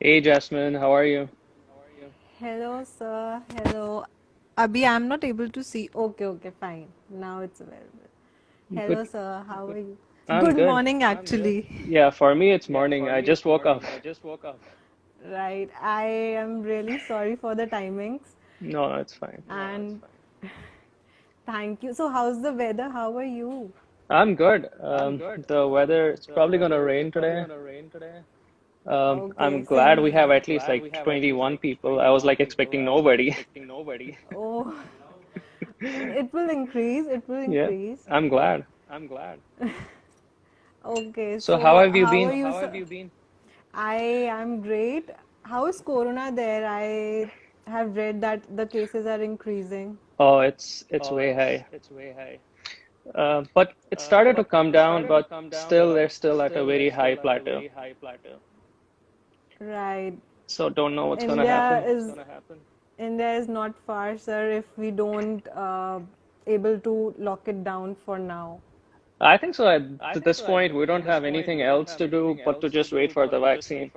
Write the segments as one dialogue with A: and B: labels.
A: Hey Jasmine, how are you?
B: Hello, sir. Hello. Abhi, I'm not able to see. Okay, okay, fine. Now it's available. Hello,
A: Good.
B: sir. How are you?
A: I'm
B: Good
A: good.
B: morning, actually.
A: Yeah, for me it's morning. I just woke up.
B: Right. I am really sorry for the timings.
A: No, it's fine.
B: And thank you. So, how's the weather? How are you?
A: I'm good. The weather, it's probably gonna rain today.
B: Okay,
A: I'm glad
B: same
A: we have
B: here.
A: at least like 21 people. I was like expecting nobody.
B: Oh, it will increase. It will
A: Yeah,
B: increase.
A: I'm glad.
B: Okay,
A: So how
B: so
A: have you
B: how are
A: been?
B: you, sir? I am great. How is Corona there? I have read that the cases are increasing.
A: Oh, it's way high. But it started to come down, but still they're still at a very high plateau.
B: Right.
A: So don't know what's gonna
B: India
A: happen.
B: is India is not far, sir, if we don't able to lock it down for now.
A: I think so. At this point, we don't have anything else to do but to just wait for the vaccine.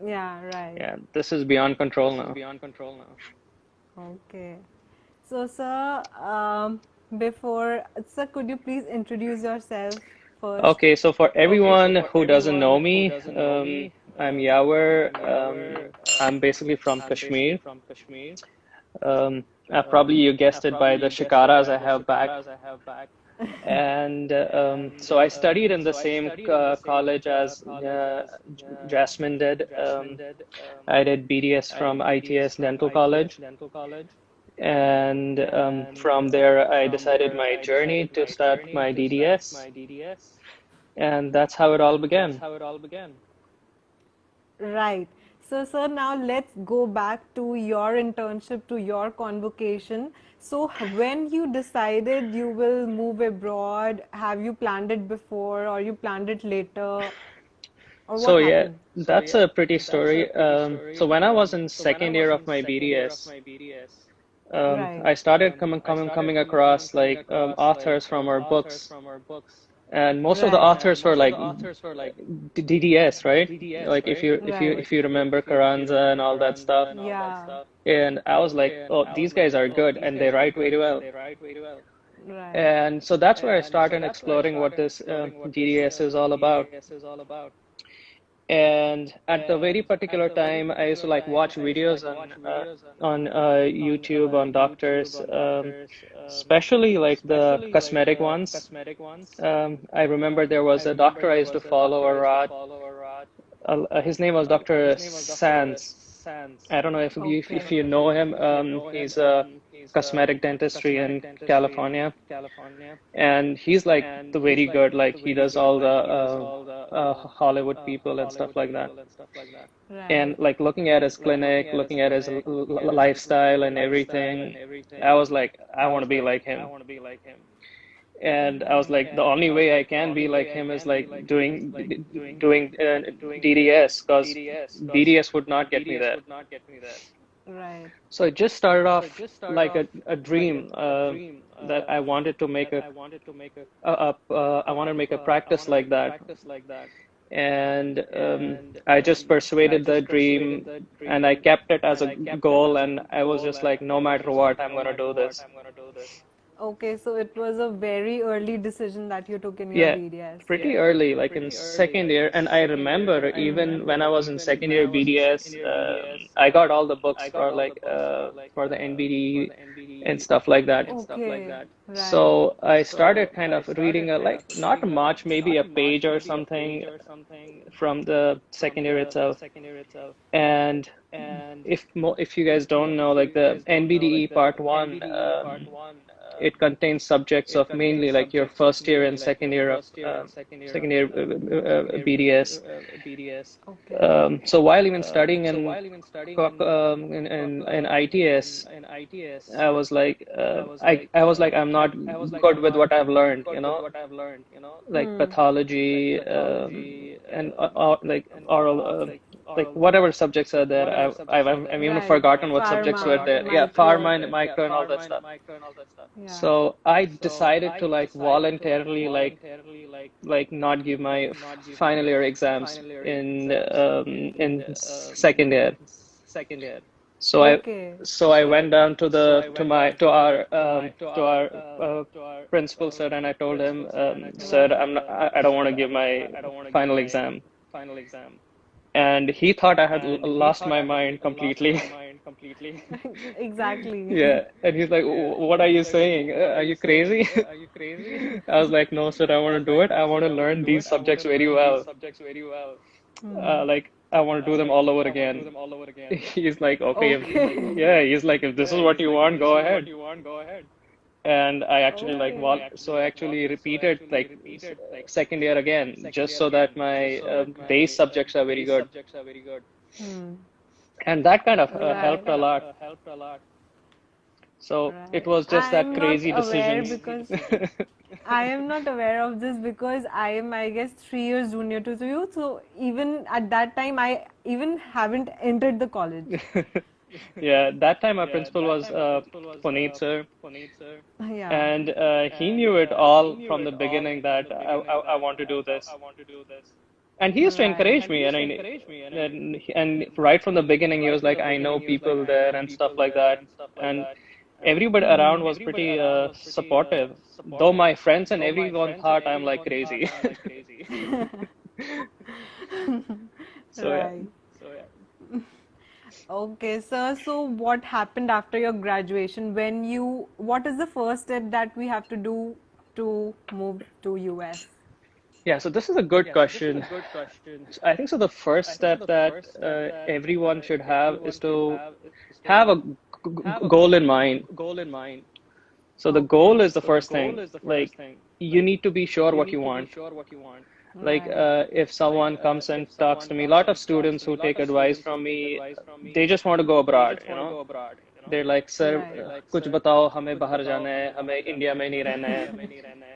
B: Yeah, right.
A: Yeah, this is beyond control now.
B: Okay. So, sir, sir, could you please introduce yourself first?
A: Okay, so for everyone who doesn't know me, I'm Yawer. I'm basically from Kashmir. Probably you guessed it by the shikaras I have back. And so I studied in the same college as Jasmine did. I did BDS from I.T.S Dental College. And from there, I decided my journey to start my DDS, and that's how it all began.
B: Right. So, sir, now let's go back to your internship, to your convocation. So, when you decided you will move abroad, have you planned it before or you planned it later, or
A: So
B: what
A: yeah,
B: happened?
A: that's a pretty story. So when I was in second year of my BDS,
B: Right.
A: I started coming across like authors from our books, and most of the
B: Right.
A: authors were like DDS, right? Like
B: Right.
A: if you remember Carranza and all that stuff.
B: Yeah.
A: And I was like, oh, these guys are good and they write very well.
B: Right.
A: And so that's where I started exploring what this DDS is all about. And at the very particular time, I used to like watch videos on YouTube on doctors, especially like the cosmetic ones. I remember there was a doctor I used to follow a lot. His name was Dr. Sands. I don't know if you know him. He's a cosmetic dentistry in California, and he's like the very good. Like he does all the Hollywood people and stuff like that.
B: Right.
A: And like looking at his clinic, looking at his lifestyle and everything, I was like, I want to be like him. And I was like, the only way I can be like him is like doing DDS, because BDS would not get me there.
B: Right.
A: So it just started off like a dream that I wanted to make I wanted to make a practice like that. And I just persuaded the dream and I kept it as a goal. And I was just like, no matter what, I'm going to do this.
B: Okay, so it was a very early decision that you took in your
A: Yeah,
B: BDS.
A: pretty early, like in second year. And I remember even when I was in second year BDS, I got all the books for the NBD and stuff like that.
B: Okay, right.
A: So I started kind of reading like not much, maybe a page or something from the second year itself. And if you guys don't know, like the NBDE part one, it contains subjects of mainly like your first year and second year of second year BDS.
B: Okay.
A: So while even studying in ITS, I was like, I was like, I'm not good with what I've learned, like
B: Hmm.
A: pathology, and like oral. like whatever subjects are there. I've even
B: Right.
A: forgotten what subjects were
B: Pharma,
A: there. Yeah,
B: micro.
A: pharma and micro and all that stuff.
B: Yeah.
A: So I decided to like voluntarily like not give my final year exams in second year. So I
B: Okay.
A: so I went down to the to our principal sir, and I told him, sir, I don't want to give my final exam. And he thought I had lost my mind completely.
B: Exactly.
A: Yeah, and he's like, "What are you saying? Are you crazy?" I was like, "No, sir, I want to do it. I want to learn these subjects very well.
B: Hmm.
A: Like, I want to do them all over again." He's like, "Okay,
B: Okay.
A: yeah." He's like, "If this is what you want, go ahead." And I actually
B: Okay.
A: so I actually repeated like second year again, just so that my base subjects are very good,
B: Hmm.
A: and that kind of helped
B: Right.
A: a lot. So it
B: Right.
A: was just that
B: I'm not
A: crazy
B: aware
A: decisions.
B: because I am not aware of this because I am, I guess, 3 years junior to you. So even at that time, I even haven't entered the college.
A: Yeah, that time our principal was Puneet sir,
B: Yeah.
A: and he knew it all from the beginning that I want to do this. And he used to
B: Right.
A: encourage me, and right from the beginning, he was like, "I know people there and stuff like that," and everybody around was pretty supportive. Though my friends and everyone thought I'm like crazy. So yeah.
B: Right. Okay, sir. So what happened after your graduation? What is the first step that we have to do to move to US?
A: Yeah, so this is a good question. I think so. The first step that everyone should have is to have a goal in mind. So the goal
B: Okay.
A: is the first thing. Like you need to be sure what you want. Like
B: Right.
A: if someone comes and talks to me, a lot of students who take advice from me, they just want to go abroad, you know. They're like, sir,
B: Right.
A: कुछ बताओ हमें बाहर जाना है हमें India में नहीं रहना है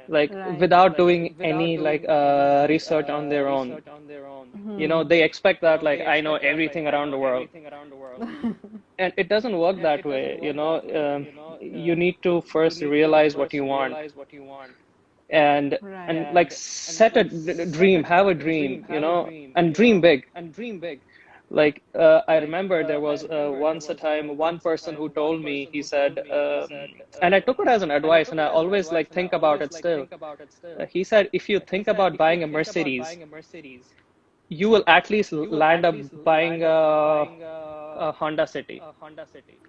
A: like
B: Right.
A: without doing any like research on their own, you know,
B: Hmm.
A: they expect that like I know everything around the world, and it doesn't work that way, you know. You need to first realize what you want, and
B: Right.
A: like set a dream, have a dream, you know, and dream big. Like I remember there was once a time one person who told me, he said, and I took it as an advice, and I always like think about it still. He said, if you think about buying a Mercedes, you will at least land up buying a Honda City.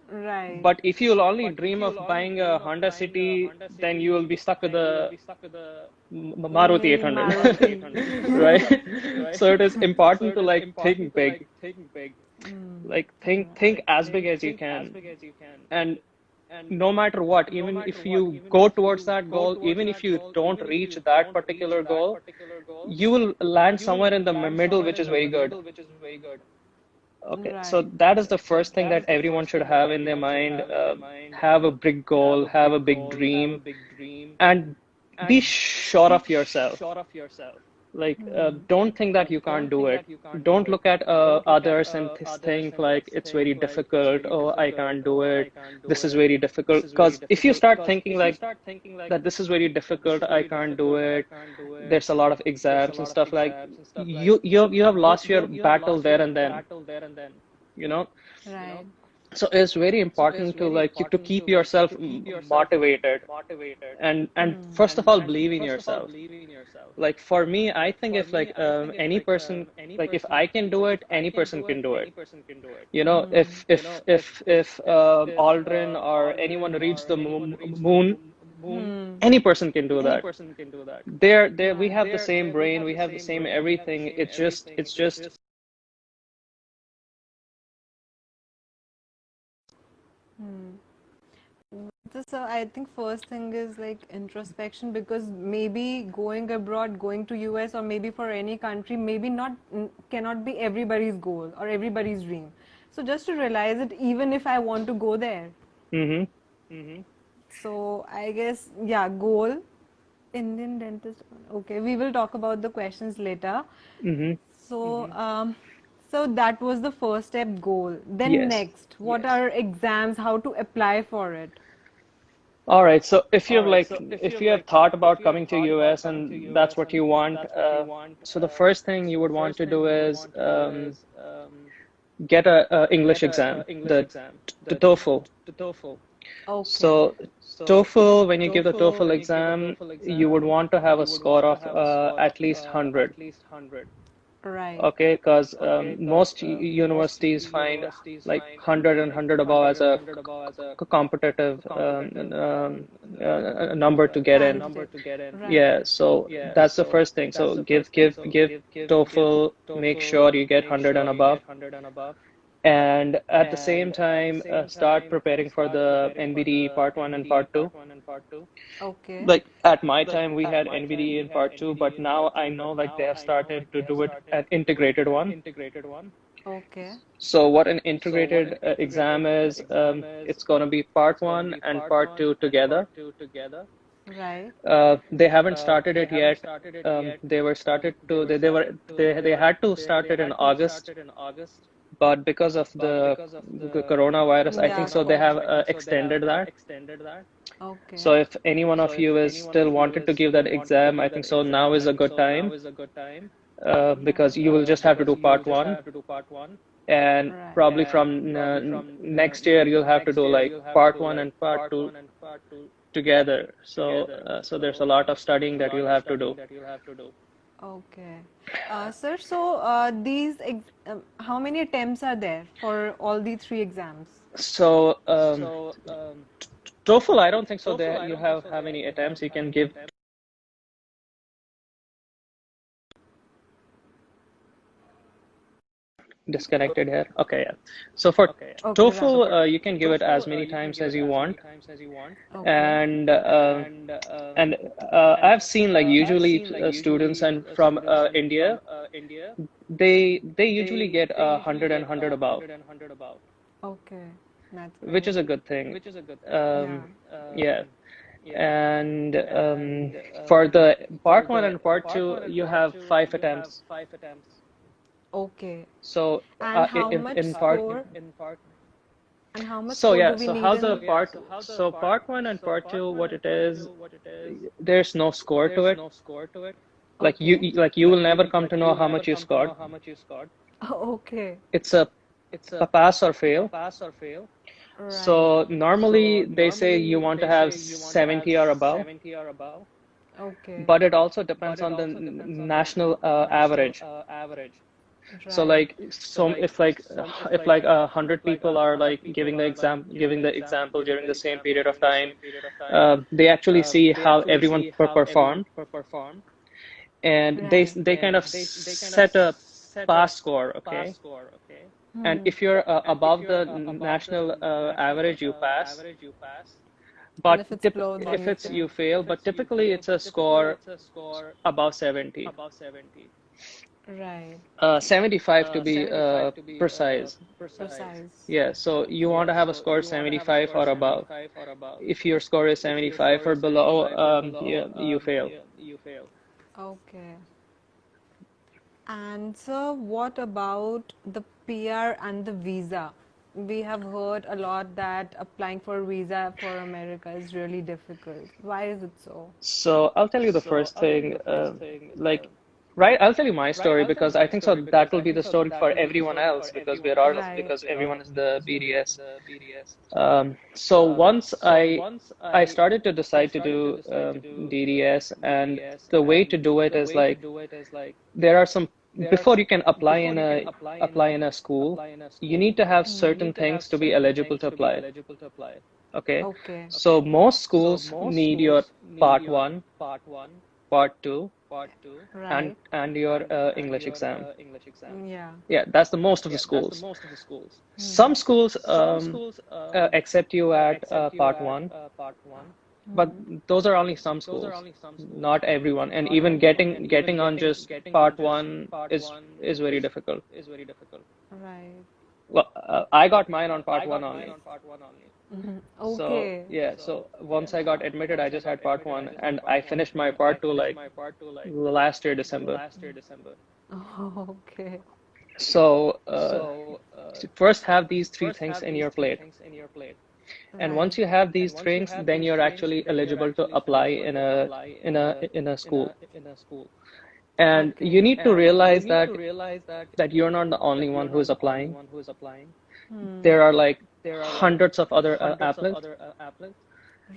B: Right.
A: But if you'll only dream of buying a Honda City, then you will be stuck with the Maruti
B: Maybe
A: 800,
B: Maruti.
A: right? So it is important to like think big,
B: Mm.
A: like think as big as you can, and no matter what, even if you go towards that goal, even if you don't reach that particular goal, you will land somewhere in the middle, which is very good. Okay, so
B: Right.
A: that is the first thing that everyone should have in their mind. Have a big goal, have a big dream, and be sure of yourself. Like, don't think that you can't do it. Don't look at others and think like it's very difficult. Oh, I can't do it. This is very difficult. Because if you start thinking like that, this is very difficult, I can't do it, there's a lot of exams and stuff, like you have lost your battle there and then, you know.
B: Right.
A: So it's very important to like to keep yourself motivated, and
B: Hmm.
A: first of all believe in yourself. Like for me, I think if like any person, like if I can do it, any person can do it, you know.
B: Hmm.
A: If Aldrin or anyone reached the moon,
B: Hmm.
A: any person can do that. There we
B: Right.
A: have the same brain, we have the same everything. It's just
B: Hmm. So I think first thing is like introspection, because maybe going abroad, going to US or maybe for any country, maybe not cannot be everybody's goal or everybody's dream. So just to realize it, even if I want to go there.
A: mm-hmm,
B: So I guess, yeah, goal, Indian dentist. Okay, we will talk about the questions later.
A: mm-hmm,
B: So So that was the first step goal. Then
A: Yes.
B: next, what are exams, how to apply for it?
A: All right. So if you have thought about coming to US and that's what you want, so the first thing you would want to do is get a English exam, the TOEFL.
B: Okay.
A: So TOEFL, when you give the TOEFL exam, you would want to have a score of at least 100.
B: Right.
A: Okay, because most universities find like 100 and 100 above as a competitive number to get in.
B: Candidate. Right.
A: Yeah, so that's the first thing. So give TOEFL, make sure you get 100 and above, and at the same time start preparing for the NBD Part 1 and Part 2.
B: Okay.
A: Like at my time we had NBD in Part 2, but now I know like they have started to do it an integrated one.
B: Okay.
A: So what an integrated exam is, it's going to be Part 1 and Part 2 together.
B: Right.
A: They haven't started it yet. They were started to they had to start it in August, but because of the coronavirus, I think
B: Yeah,
A: so they have extended that.
B: okay.
A: So if any one of you is still wanted to give that exam, I think so now is a good time, because you will just have to do Part 1, and
B: Right.
A: probably from next year you'll have to do like Part 1 and Part 2 together. So there's a lot of studying that you'll have to do.
B: Okay. Sir, so how many attempts are there for all the three exams?
A: So TOEFL, I don't think so that you have any attempts. You can give disconnected here. Okay, yeah. So for
B: Okay, right.
A: TOEFL, you can give it as many times as you want,
B: Okay.
A: and I've seen like usually students and from India, they usually get 100 and 100 above,
B: Okay. That's
A: which
B: great.
A: is a good thing.
B: Yeah.
A: Yeah, and for the Part 1 and Part 2, you have 5 attempts.
B: Okay.
A: So
B: And how
A: if
B: much
A: in part
B: score? And how much
A: So
B: score do
A: yeah,
B: we
A: so
B: need
A: how the
B: in?
A: part so Part 1 and Part 2, what it is, there's no score to it. Like
B: Okay.
A: like you will never come to know how much you scored.
B: Okay.
A: It's a pass or fail.
B: Right.
A: So normally they say you want to have 70 or above,
B: Okay.
A: but it also depends on the national average. So
B: Right.
A: if like 100 people are like giving the example during the same period of time, they actually see how everyone performed, and
B: Right.
A: they kind of set a pass score, okay? And
B: Hmm.
A: if you're above the national average, you pass.
B: And
A: But
B: if it's below, then
A: if
B: you
A: it's
B: fail.
A: you fail, but typically it's a score above 70.
B: Right.
A: 75 to be precise.
B: Precise.
A: Yeah, so you want to have a score 75 or above. If your score is 75 or below, yeah, you fail.
B: Okay. And so, what about the PR and the visa? We have heard a lot that applying for visa for America is really difficult. Why is it so?
A: So I'll tell you the first thing, like, right, I'll tell you my story because I think so that will be the story for everyone else because
B: Right.
A: because everyone is the BDS. So once I started to decide to do DDS, and the way to do it is like there are some before you can apply in a school, you need to have certain things to be eligible to apply. Okay,
B: Okay.
A: so most schools need your Part 1, Part 2,
B: Right.
A: and your English exam.
B: Yeah.
A: Yeah, that's the most of the schools.
B: Hmm.
A: Some schools accept you at Part 1, but those are only some schools, not everyone. And even getting on just Part 1 is very difficult.
B: Right.
A: Well, I got mine on Part 1 only. So
B: Okay.
A: yeah, so once I got admitted, I just had Part 1, and I finished my Part 2 like last year December.
B: Okay.
A: So first have these three things in your plate. And
B: Right.
A: once you have these things, then you're actually eligible to apply in a school. And
B: Okay.
A: you need to realize that you're not the only one who is applying.
B: Hmm.
A: There are like hundreds of other applicants.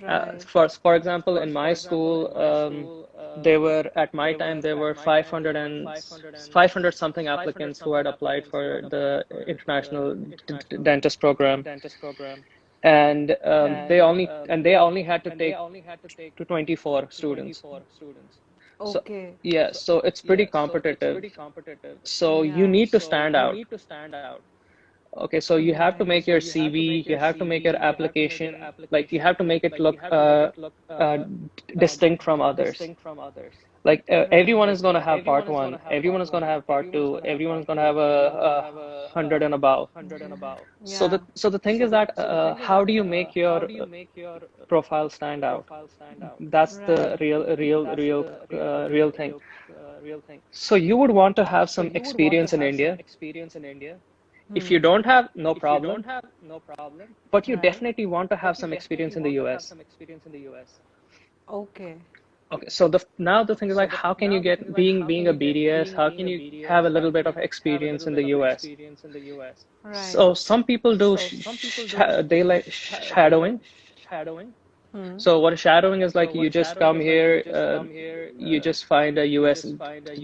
B: Right.
A: For example, in my school, there were at my time there were 500 something applicants who had applied for the international dentist program, and they only had to take to 24 students. So
B: Okay.
A: yeah, so it's pretty competitive. So you
B: Yeah.
A: need to stand out. Okay, so you have to
B: Right.
A: make your CV, you have to make your application, like you have to make it look uh, distinct from others. Like
B: Right.
A: everyone is going to have part one, everyone is going to have part two, everyone is going to have a hundred and above. So
B: Yeah.
A: the thing is that how do you make your profile stand out? That's the
B: Right.
A: real thing. So you would want to have some experience in India. If you
B: Hmm.
A: don't have, no problem, but you
B: Right.
A: definitely want to have some experience in the US.
B: Okay.
A: Okay, so now the thing is like, how can you get being a BDS? How can you have a little bit of experience in the US?
B: Right.
A: So some people do they like shadowing.
B: Hmm.
A: So what shadowing is like, you just come here, you just find a US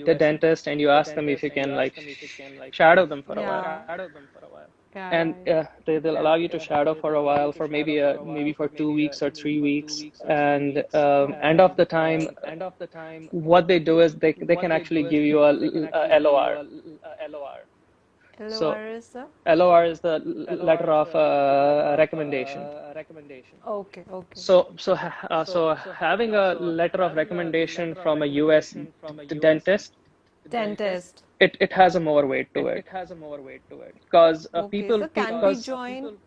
A: dentist and you ask them if you can like shadow them for a while.
B: Yeah. Yeah.
A: And
B: Right.
A: they'll allow you to shadow for a while, for maybe for 2 weeks or 3 weeks, and end of the time, what they do is they can actually give you a LOR. So
B: LOR is the?
A: LOR is the letter of recommendation.
B: Okay. Okay.
A: So having a letter of recommendation from a US dentist,
B: Dentist.
A: it has a more weight to it, because
B: Okay. So can we
A: because
B: join?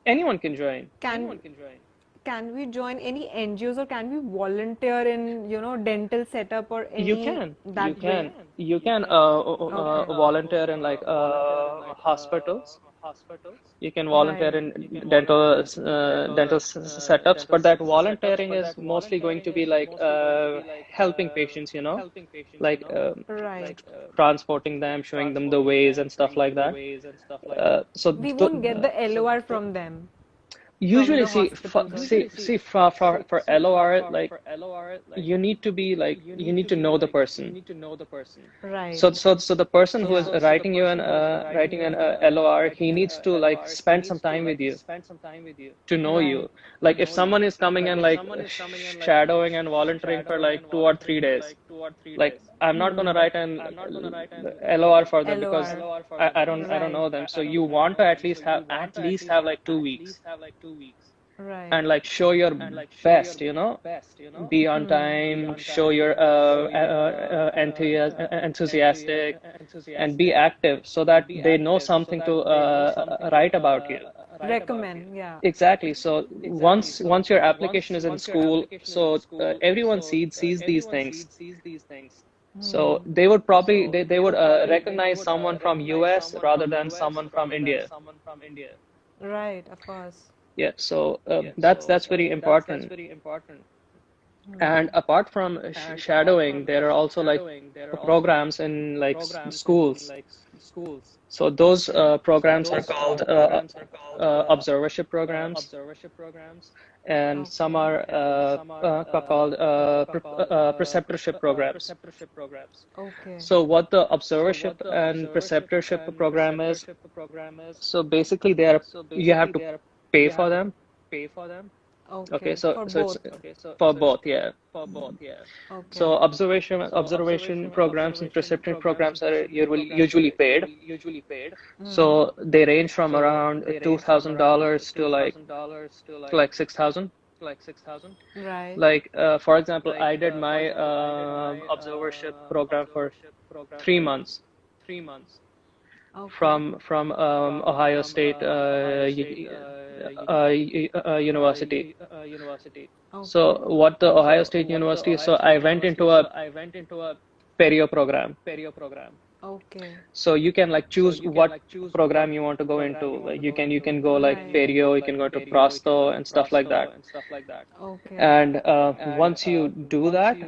A: anyone can join.
B: Can can we join any NGOs or can we volunteer in dental setup or
A: You
B: any
A: can, you
B: that way?
A: can, you can
B: Okay.
A: volunteer in like hospitals. You can volunteer
B: Right.
A: in dental setups, but that volunteering is mostly going to be like helping patients, like
B: Right.
A: transporting them, showing them the ways and stuff like that. So
B: We
A: th
B: won't get the LOR from them, from
A: Usually,
B: the hospitals or
A: see for LOR, like you need to know the person.
B: right.
A: So the person who is
B: Yeah.
A: writing an LOR, he needs to like spend some time with you to know
B: Right.
A: you. Like if someone is coming and like shadowing and volunteering for like 2 or 3 days, like I'm not gonna
B: Hmm.
A: write an LOR for them because
B: LOR.
A: I don't
B: Right.
A: know them. So you want to at least have like 2 weeks
B: Right.
A: and like show your best, be on
B: Hmm.
A: time, show your enthusiastic, and be active so that they know something to write about you.
B: Recommend. Yeah.
A: Exactly. So once your application is in school, so everyone sees these things. So
B: Hmm.
A: they would recognize someone from US rather than someone from India.
B: Right. Of course.
A: Yeah. So that's very important.
B: Hmm.
A: And apart from shadowing, there are also like programs in like schools. So those programs are called observership programs, and some
B: Okay.
A: are called preceptorship programs.
B: Okay.
A: So what the observership and preceptorship program is, so basically you have to pay for them. Okay,
B: Okay.
A: so
B: For
A: it's
B: both.
A: for both, yeah.
B: Okay.
A: So observation programs and preception programs are usually paid.
B: Hmm.
A: So they range from around $2,000 to like 6,000.
B: Right.
A: Like for example, I did my observership program for 3 months
B: Okay.
A: from Ohio State University. So
B: Okay.
A: what the Ohio State University, so I went into a perio program.
B: Okay.
A: So you can like choose what program you want to go into. Like you can go like
B: Right.
A: perio, you can go to prosto and stuff like that.
B: Okay.
A: And once you do that,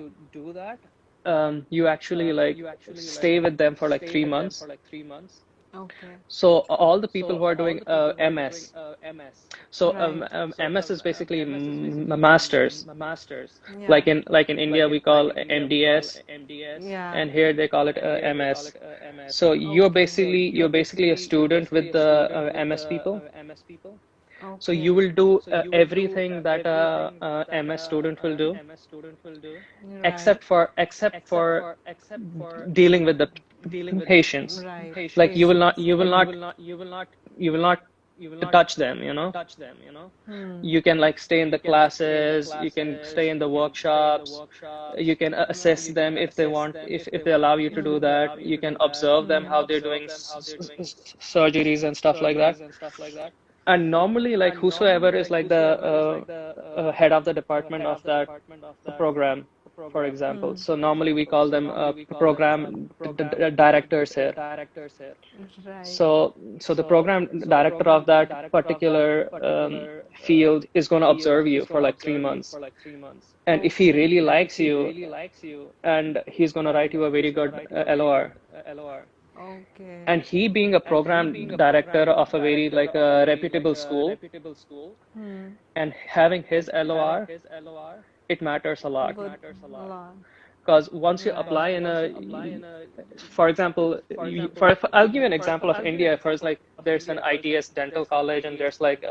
A: you actually like stay with them for like 3 months.
B: Okay.
A: So all the people who are doing MS, so
B: Right.
A: MS is basically masters.
B: Yeah.
A: Like in India we call MDS,
B: Yeah.
A: and here they call it MS. So
B: Okay.
A: you're basically a student with the MS people. So you
B: Okay.
A: will do everything that a MS student will do,
B: Right.
A: except for dealing with the patients.
B: Right.
A: Like
B: Patience.
A: you will not touch them, you know.
B: Hmm.
A: You can like stay in the classes, you can stay in the workshops, you can assess them if they want, if they allow you to do that. You can observe them how they're doing surgeries and stuff like that. And normally, like whosoever is like the head of the department of that program, for example.
B: Hmm.
A: So normally we call them program directors here.
B: Right.
A: So the program director of that particular field is going to observe you for like 3 months. And if he
B: Okay.
A: really likes you, and he's going to write you a very good LOR.
B: Okay.
A: And he being a program director of a very like a reputable school
B: Hmm.
A: and having his LOR, it matters a lot.
B: Would lot.
A: Because once you
B: Right.
A: apply in a, for example, I'll give you an example of India. First, like there's an I.T.S Dental College, and there's like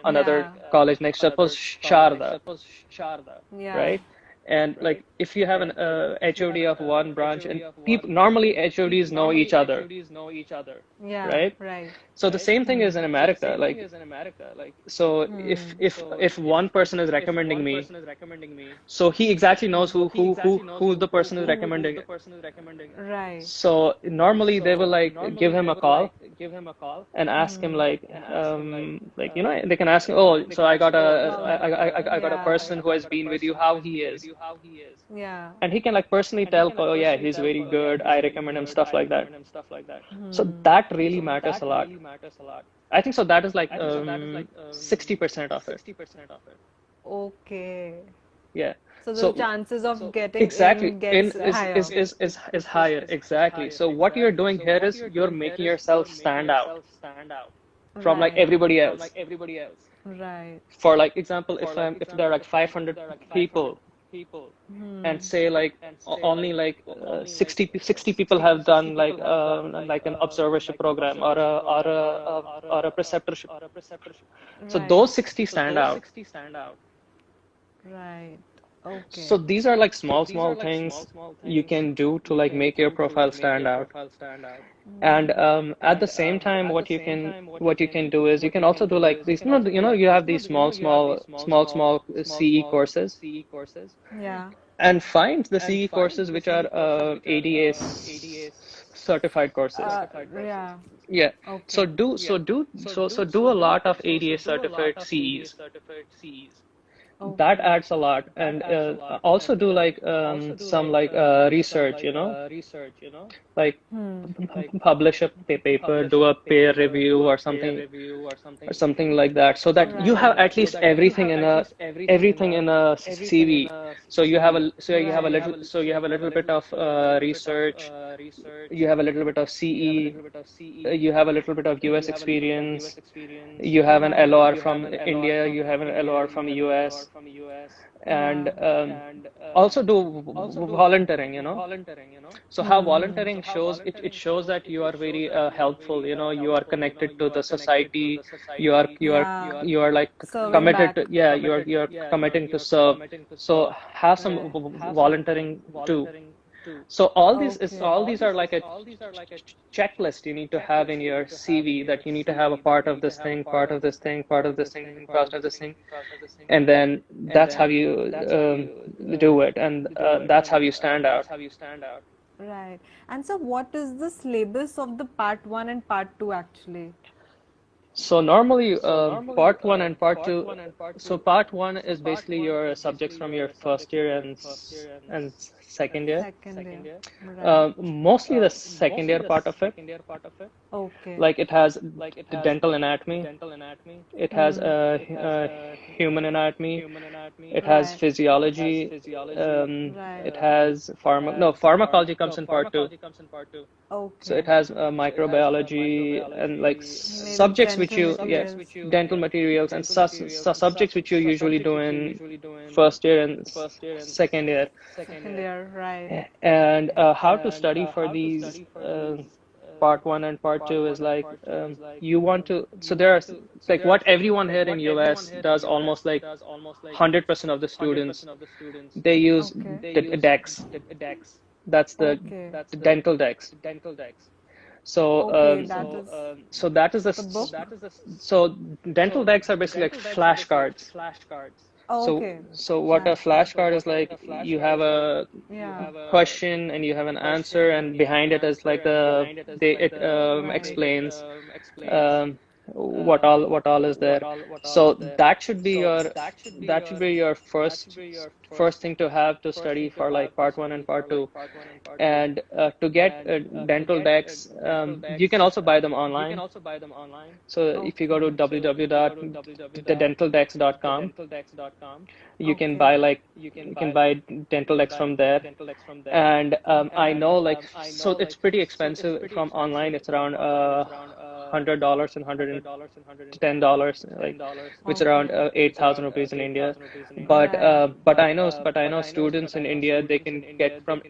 A: another
B: Yeah.
A: college next, suppose Sharda,
B: Yeah.
A: right? And like if you have an HOD of one branch, and people normally HODs know each other,
B: Yeah.
A: right?
B: Right.
A: So the same thing
B: Hmm.
A: is in America. Like, so
B: Hmm.
A: if one person is recommending me, so he exactly knows who the person is recommending.
B: Right.
A: So normally they will like give him a call and ask him
B: Hmm.
A: like you know, they can ask him, oh, so
B: How?
A: I got a
B: Yeah.
A: person who has been with you, how he is.
B: Yeah.
A: And he can like personally tell, oh yeah, he's very good, I recommend him, stuff like that. So
B: Hmm.
A: that really matters a lot. I think so that is like 60% of it.
B: Okay.
A: Yeah.
B: So the
A: So
B: chances of getting
A: exactly
B: in
A: in
B: gets higher.
A: is higher. Exactly. So what you're doing here is you're making yourself stand out from like
B: Right.
A: everybody else.
B: Right.
A: For like example, if there are like 500 people, and
B: Hmm.
A: say like only like 60 people have done like an observership program or a preceptorship. So
B: Right.
A: those 60 stand out.
B: Right. Okay.
A: So these are like small things you can do to like make your profile stand out. And
B: Hmm.
A: at the same time, what you can do is you can also do like these, you have these small CE courses,
B: Yeah.
A: and find the CE courses which are ADA certified courses.
B: Yeah.
A: Yeah.
B: Okay.
A: So do a lot of ADA certified CEs. That
B: Okay.
A: adds a lot. And also do like some like research, like
B: Hmm.
A: publish a paper, do a peer review or something like that, so that you have
B: Right.
A: at least everything in a CV. So you have a little bit of research, you have a little bit of CE, you have a little bit of US experience, you have an
B: Right.
A: LOR from India, you have an LOR from US, and
B: Yeah.
A: also do volunteering, so how
B: Hmm.
A: volunteering shows, it shows that you are very helpful, you are connected to the society,
B: Yeah.
A: you are like
B: Serving
A: committed to,
B: back.
A: yeah, you're committing to serve. So have some
B: Right.
A: volunteering too. So
B: Okay.
A: all these are like a checklist you need to have in your CV, that you need to have a part of this thing, part of this thing, part of this thing, part of this thing, and then that's how you do it, and that's how you stand out.
B: Right. And so, what is the syllabus of the part one and part two actually?
A: So normally, part one and part two. So part one is basically your subjects from your first year and second year.
B: Second year, right?
A: Mostly the second year part of it.
B: Okay.
A: Like it has the dental anatomy, it has
B: Hmm.
A: human anatomy, it has
B: Right.
A: physiology,
B: Right.
A: it has no, pharmacology comes in part two. So
B: Okay.
A: it has microbiology and like
B: Maybe
A: subjects which
B: dental
A: you, yeah,
B: materials.
A: dental materials and subjects which you usually do in first year and second year.
B: Second year, right.
A: And how to study for these part one and part two is like you want to, so there are like what everyone here in US does, almost like 100% of the students, they use
B: Okay.
A: the DEX. That's
B: Okay.
A: the dental DEX. So
B: Okay, that is
A: so that is the
B: the book.
A: so dental decks are basically like flashcards.
B: Okay.
A: So what a flashcard is like, you have a
B: Yeah.
A: question and you have an answer, and behind it is like the they it
B: Right.
A: explains what all is there. So that should be your first thing to have to study for like part one and part two. And to get dental decks, you can also buy them online. So if you go to
B: Okay.
A: www.dentaldex.com, you can
B: Okay.
A: buy like you can buy dental decks from there. And I know like, so it's pretty expensive from online. It's around $100 and $110, like, which is around
B: Okay.
A: 8,000 rupees in India.
B: Right.
A: But I know students in India, they can get from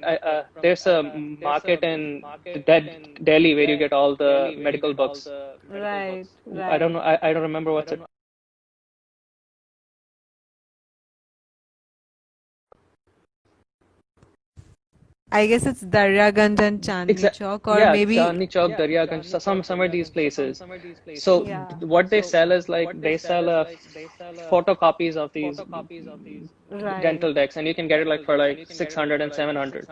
A: there's a market in Delhi where you get all the medical books.
B: Right.
A: I
B: Right.
A: don't know. I don't remember what's it.
B: I guess it's Daryaganj and Chandni
A: Exact.
B: Chowk, or
A: Yeah,
B: maybe.
A: Chandni Chowk, Daryaganj, some of these places. So
B: Yeah.
A: what they sell is like they sell photocopies of these
B: Right.
A: dental decks, and you can get it like for like 600 and 700.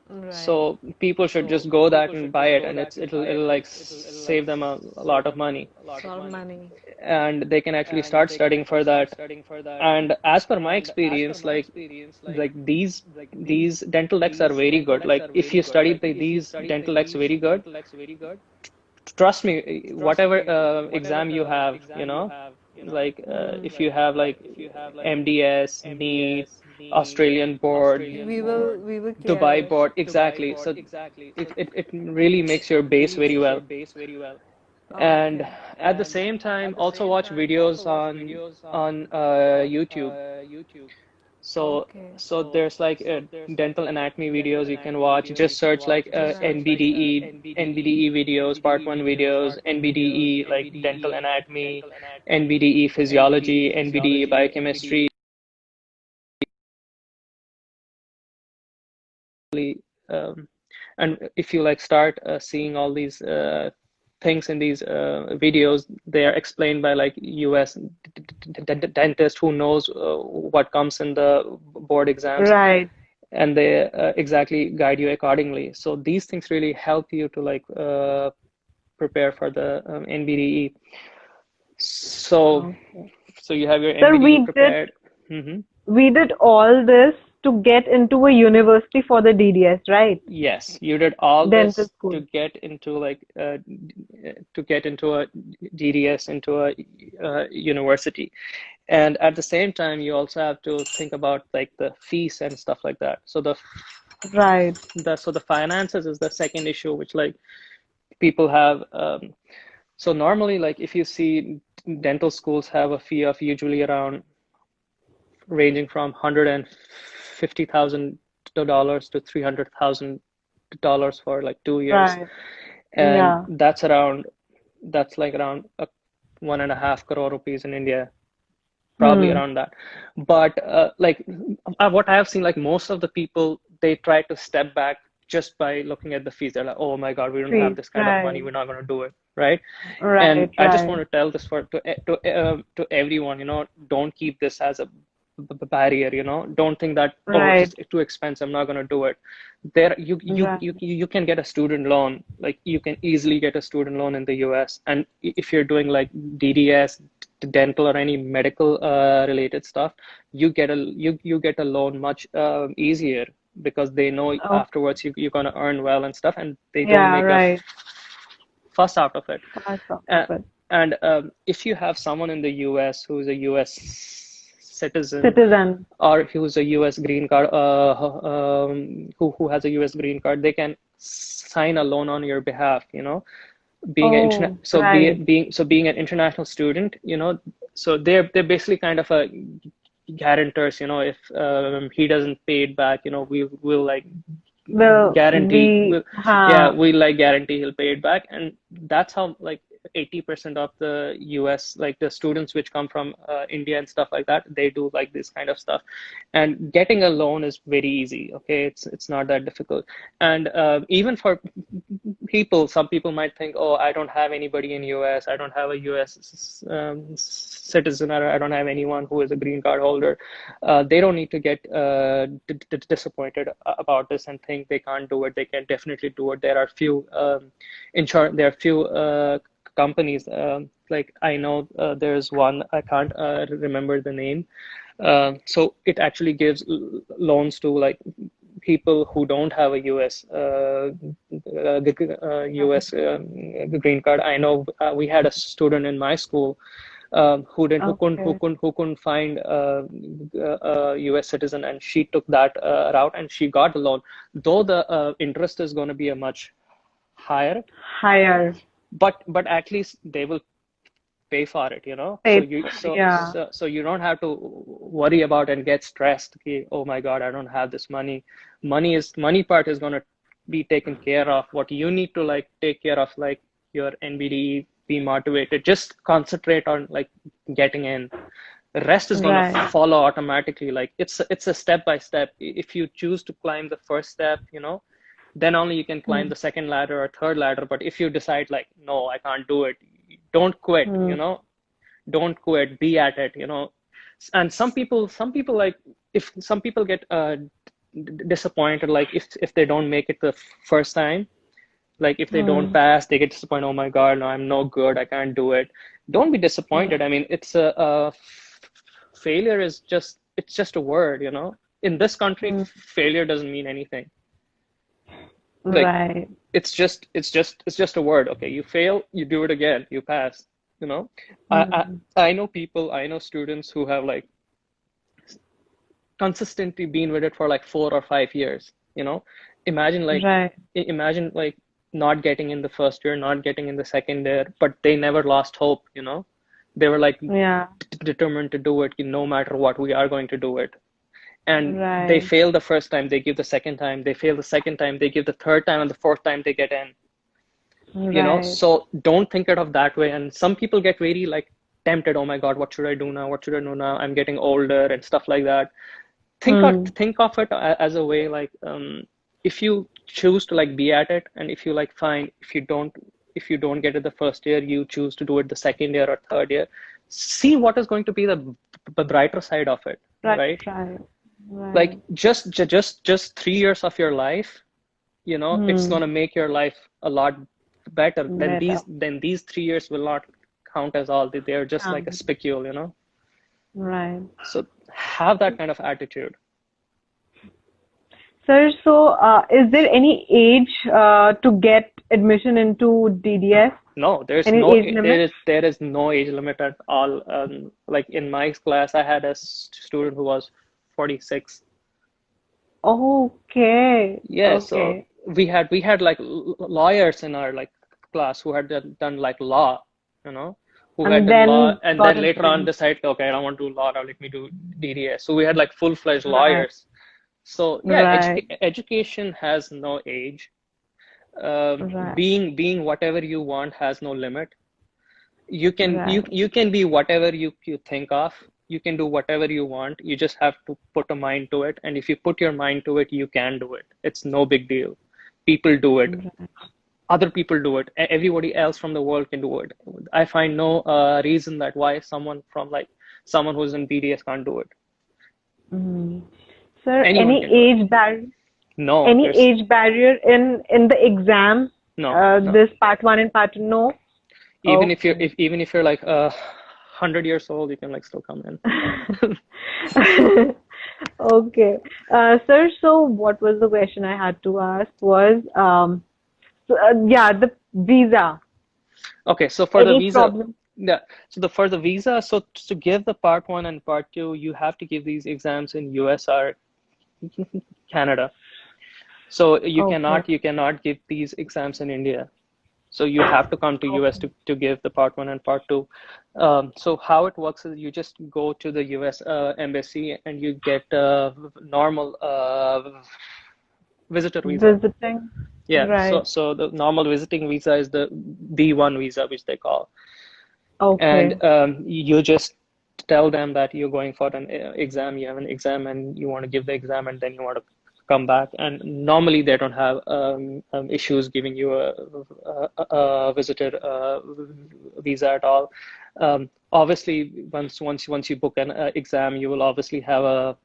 B: Right.
A: So people should just go that and buy it, and it'll like save them a lot of money,
B: For money.
A: and they can actually start studying for that. And as per my experience, like these dental decks are very good. Like if you study these dental decks very good, trust me, whatever exam you have, like if you have like MDS, NEET, Australian board,
B: We will clear
A: Dubai
B: it.
A: board, exactly. So it really makes your base very well. And
B: Okay.
A: at the same time, also watch videos on YouTube.
B: Okay.
A: So there's like dental anatomy videos you can watch. Just search like NBDE videos, part one videos, NBDE like dental anatomy, NBDE physiology, NBDE biochemistry. Um, and if you like start seeing all these things in these videos, they are explained by like US dentist who knows what comes in the board exams,
C: Right.
A: and they exactly guide you accordingly. So these things really help you to like prepare for the NBDE. So
C: Okay.
A: so you have your
C: Sir,
A: NBDE prepared. Hmm.
C: we did all this to get into a university for the DDS, right?
A: Yes, you did all
C: Dental
A: this
C: school.
A: to get into a DDS, into a university. And at the same time, you also have to think about like the fees and stuff like that. So
C: Right.
A: the finances is the second issue, which like people have. So normally, like if you see dental schools have a fee of usually around ranging from $150,000 to $300,000 for like 2 years,
C: Right.
A: and
C: Yeah.
A: that's like around 1.5 crore rupees in India, probably
C: Hmm.
A: around that. But like what I have seen, like most of the people, they try to step back just by looking at the fees. They're like, oh my God, we don't have
C: Fees.
A: this kind of money.
C: Right.
A: We're not going to do it, right? And
C: Right.
A: I just
C: Right.
A: want to tell this to everyone, don't keep this as a barrier, you know. Don't think that, oh,
C: Right.
A: it's too expensive, I'm not going to do it. There,
C: Right.
A: you can get a student loan. Like you can easily get a student loan in the US. And if you're doing like DDS, dental or any medical related stuff, you get a loan much easier, because they know
C: Oh,
A: afterwards you're going to earn well and stuff, and they don't
C: yeah,
A: make a
C: right.
A: fuss out of it.
C: Parts of
A: Uh,
C: it.
A: and if you have someone in the US who's a US citizen,
C: Citizen.
A: or who's a US green card, who has a US green card, they can sign a loan on your behalf, you know. Being an
C: Oh, right.
A: being an international student, you know, so they're basically kind of a guarantors, you know. If he doesn't pay it back, you know, we will like
C: Will
A: guarantee
C: be,
A: will yeah,
C: huh,
A: we like guarantee he'll pay it back. And that's how like 80% of the US, like the students which come from India and stuff like that, they do like this kind of stuff. And getting a loan is very easy. Okay, it's not that difficult. And even for people, some people might think, oh, I don't have anybody in US, I don't have a US citizen, or I don't have anyone who is a green card holder. They don't need to get disappointed about this and think they can't do it. They can definitely do it. There are few there are few companies, like I know there's one, I can't remember the name. So it actually gives loans to like people who don't have a US US green card. I know we had a student in my school
C: okay.
A: who couldn't find a US citizen, and she took that route and she got a loan. Though the interest is going to be a much higher,
C: Higher.
A: but at least they will pay for it, you know. So
C: Paid. Yeah.
A: you don't have to worry about and get stressed. Okay, oh my God, I don't have this money. Money part is going to be taken care of. What you need to like take care of, like your NBD, be motivated, just concentrate on like getting in. The rest is going to
C: Right.
A: follow automatically. Like it's a step by step. If you choose to climb the first step, you know, then only you can climb
C: Hmm.
A: the second ladder or third ladder. But if you decide like, no, I can't do it, don't quit,
C: Hmm.
A: you know. Don't quit, be at it, you know. And some people like, if some people get disappointed, like if they don't make it the first time, like if they don't
C: Hmm.
A: pass, they get disappointed. Oh my God, no, I'm no good, I can't do it. Don't be disappointed. I mean, it's a failure is just, it's just a word, you know. In this country,
C: Hmm.
A: failure doesn't mean anything. Like
C: Right.
A: it's just a word. Okay, you fail, you do it again, you pass, you know.
C: Hmm.
A: I know people, I know students who have like consistently been with it for like 4 or 5 years, you know. Imagine like
C: Right.
A: imagine like not getting in the first year, not getting in the second year, but they never lost hope, you know. They were like
C: Yeah.
A: determined to do it, no matter what, we are going to do it. And they
C: Right.
A: fail the first time, they give the second time, they fail the second time, they give the third time, and the fourth time they get in, you know.
C: Right.
A: So don't think it of that way. And some people get very like tempted, oh my God, what should I do now, what should I do now, I'm getting older and stuff like that.
C: Hmm.
A: Think of it as a way like, if you choose to like be at it, and if you like fine, if you don't get it the first year, you choose to do it the second year or third year, see what is going to be the brighter side of it,
C: Right.
A: right?
C: Right.
A: Like
C: Right.
A: just 3 years of your life, you know, it's
C: Hmm.
A: going to make your life a lot better than
C: Better.
A: these 3 years will not count as all. They're just like a
C: Um,
A: spicule, you know.
C: right.
A: So have that kind of attitude.
C: Sir, so is there any age to get admission into DDS?
A: No,
C: Any age limit?
A: there is no age limit at all. Like in my class, I had a student who was 46.
C: Okay.
A: Yeah, so
C: Okay.
A: we had like lawyers in our like class who had done like law, you know, who had
C: And
A: done law,
C: then
A: and
C: got
A: then
C: into
A: later on
C: it.
A: decided, okay, I don't want to do law now, let me do DDS. So we had like full-fledged
C: Right.
A: lawyers. So yeah,
C: Right.
A: education has no age.
C: Right.
A: Being whatever you want has no limit.
C: Right.
A: You can be whatever you think of. You can do whatever you want. You just have to put a mind to it. And if you put your mind to it, you can do it. It's no big deal. People do it.
C: Right.
A: Other people do it. Everybody else from the world can do it. I find no reason that why someone from like someone who's in BDS can't do it.
C: Mm. Sir,
A: Anyone
C: any
A: can do it.
C: age barrier?
A: No,
C: Any
A: there's
C: age barrier in the exam?
A: no, no.
C: This part one and part two? No.
A: Even if you're like 100 years old, you can like still come in.
C: Okay. Sir, so what was the question I had to ask was, yeah, the visa.
A: Okay, so for the
C: Any
A: visa,
C: problem?
A: yeah. So for the visa, so to give the part one and part two, you have to give these exams in US or Canada. So
C: Okay.
A: you cannot give these exams in India. So you have to come to US
C: Okay.
A: to give the part one and part two. So how it works is you just go to the US embassy and you get a normal visitor visa.
C: Visiting.
A: Yeah,
C: Right.
A: so the normal visiting visa is the B1 visa, which they call. And
C: Okay.
A: you just tell them that you're going for an exam, you have an exam and you want to give the exam and then you want to come back. And normally they don't have issues giving you a visitor visa at all. Obviously, once you book an exam, you will obviously have a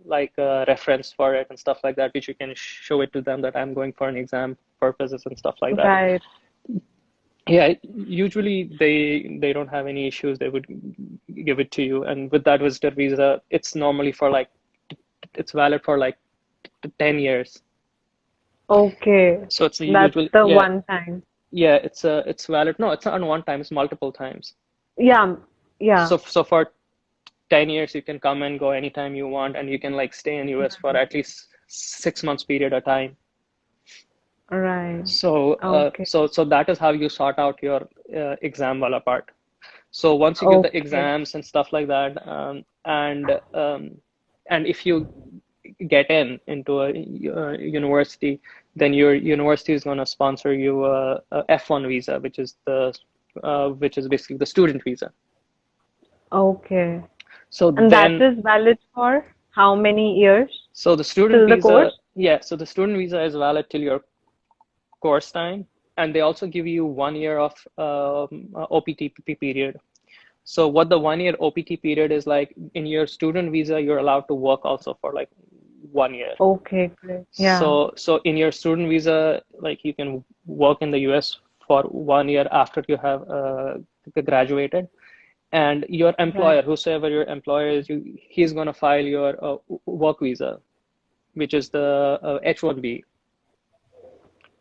A: like a reference for it and stuff like that, which you can show it to them that I'm going for an exam purposes and stuff like that.
C: Right.
A: Yeah, usually they don't have any issues. They would give it to you. And with that visitor visa, it's normally for like it's valid for like 10 years.
C: Okay.
A: So it's
C: That's
A: usually
C: the
A: yeah,
C: one time.
A: yeah, it's valid. No, it's not on one time, it's multiple times.
C: Yeah. Yeah.
A: So for 10 years you can come and go anytime you want and you can like stay in US for at least 6 months period of time.
C: Right.
A: So
C: Okay.
A: so that is how you sort out your exam wala part. So once you give the
C: Okay.
A: exams and stuff like that, and if you get into a university, then your university is going to sponsor you a F1 visa, which is basically the student visa.
C: Okay.
A: So
C: And that
A: then,
C: is valid for how many years?
A: so the student
C: Till the
A: visa,
C: course?
A: yeah, so the student visa is valid till your course time, and they also give you 1 year of OPT period. So what the 1 year OPT period is like in your student visa, you're allowed to work also for like 1 year.
C: Okay, great. Yeah.
A: So in your student visa, like you can work in the US for 1 year after you have graduated, and your
C: Right.
A: employer, whosoever your employer is, he's gonna file your work visa, which is the H1B.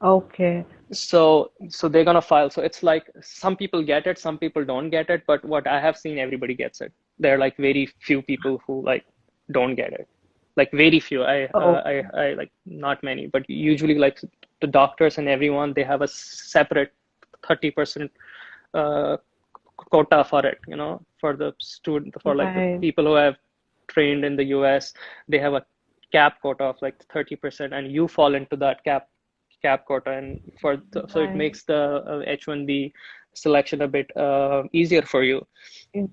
C: Okay.
A: So they're gonna file. So it's like some people get it, some people don't get it, but what I have seen, everybody gets it. There are like very few people who like don't get it. Like very few.
C: Okay.
A: I like not many, but usually like the doctors and everyone, they have a separate 30% uh, quota for it, for the student, for like the
C: Right.
A: people who have trained in the US, they have a cap quota of like 30%, and you fall into that cap quota, and so it
C: Right.
A: makes the H1B selection a bit easier for you.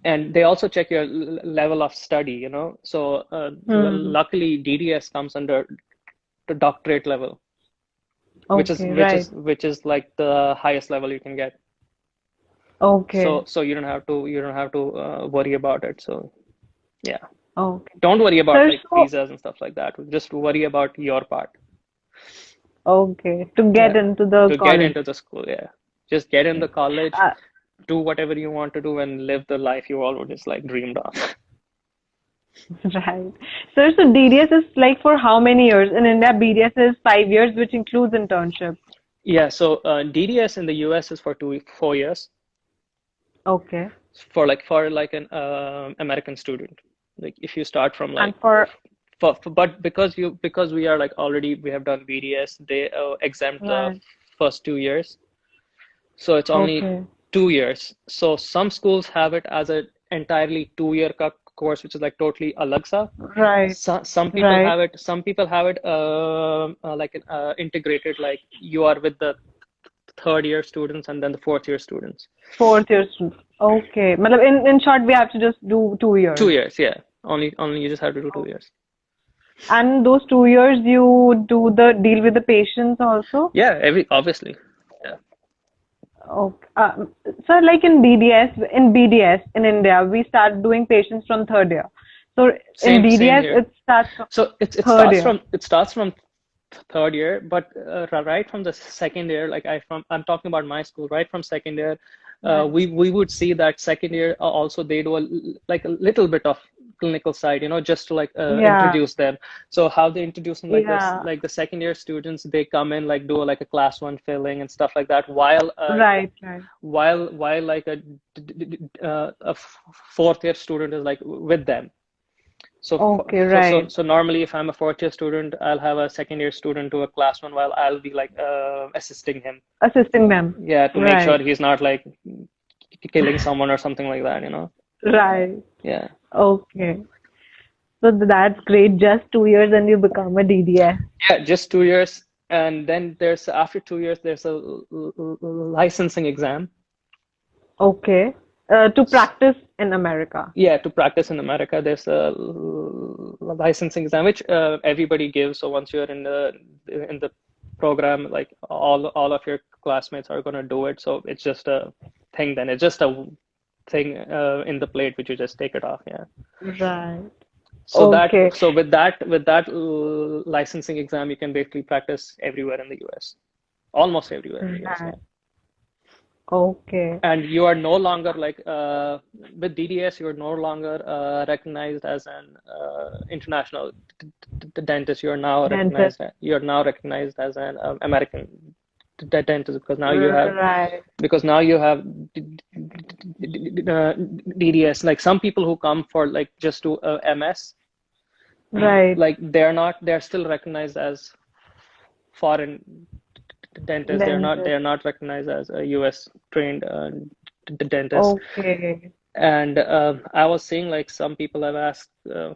A: And they also check your level of study, so
C: Hmm.
A: luckily DDS comes under the doctorate level, which is
C: Okay,
A: which is
C: right.
A: which is like the highest level you can get.
C: Okay.
A: So you don't have to worry about it. So yeah,
C: Okay.
A: don't worry about
C: Sir,
A: like
C: so
A: visas and stuff like that. Just worry about your part.
C: okay, to get
A: Yeah,
C: into the
A: to get
C: college.
A: into the school. Yeah, just get in the college,
C: Uh,
A: do whatever you want to do, and live the life you always like dreamed of.
C: right. Sir, so DDS is like for how many years? In India, BDS is 5 years, which includes internship.
A: Yeah, so DDS in the US is for 4 years
C: Okay.
A: for like an American student. Like if you start from
C: And
A: like
C: for
A: but because we are like already we have done BDS, they exempt the
C: right.
A: first 2 years, so it's only
C: Okay.
A: 2 years. So some schools have it as an entirely 2 year course, which is like totally alag sa.
C: Right.
A: Some people
C: Right.
A: have it. Some people have it like an integrated, like you are with the third year students and then the fourth year students.
C: 4 years. Okay. Matlab in short, we have to just do 2 years.
A: 2 years, yeah. Only you just have to do 2 years.
C: And those 2 years, you do the deal with the patients also?
A: Yeah, obviously. Yeah.
C: Okay. So like in BDS in India, we start doing patients from third year. So in
A: Same
C: DDS,
A: here.
C: it starts from
A: So it
C: third
A: starts
C: year.
A: from third year, but right from the second year, like I'm talking about my school, right from second year,
C: Right.
A: we would see that second year also they do like a little bit of clinical side, just to like
C: Yeah.
A: introduce them. So how they introduce them like this,
C: Yeah.
A: like the second year students, they come in like do like a class one filling and stuff like that, while
C: Right. Right.
A: while like a fourth year student is like with them. So,
C: Okay. Right.
A: so normally, if I'm a fourth year student, I'll have a second year student to a class one while I'll be like assisting him.
C: Assisting them.
A: Yeah, to make sure
C: Right.
A: he's not like killing someone or something like that.
C: Right.
A: Yeah.
C: Okay. So that's great. Just 2 years and you become a DDS.
A: Yeah, just 2 years. And then after 2 years, there's a licensing exam.
C: Okay. To practice in America.
A: Yeah, to practice in America, there's a licensing exam which everybody gives. So once you're in the program, like all of your classmates are gonna do it. So it's just a thing. Then it's just a thing in the plate which you just take it off. Yeah.
C: Right.
A: So
C: Okay.
A: with that licensing exam, you can basically practice everywhere in the US, almost everywhere in the US. Yeah.
C: Right. Okay.
A: And you are no longer like with DDS, you're no longer recognized as an international dentist.
C: Dentist.
A: You're now recognized as an American dentist
C: Right.
A: because now you have DDS. Like some people who come for like just to MS,
C: Right.
A: like they're still recognized as foreign dentists.
C: Dentist.
A: They're not recognized as a US trained dentist.
C: Okay.
A: And I was saying like some people have asked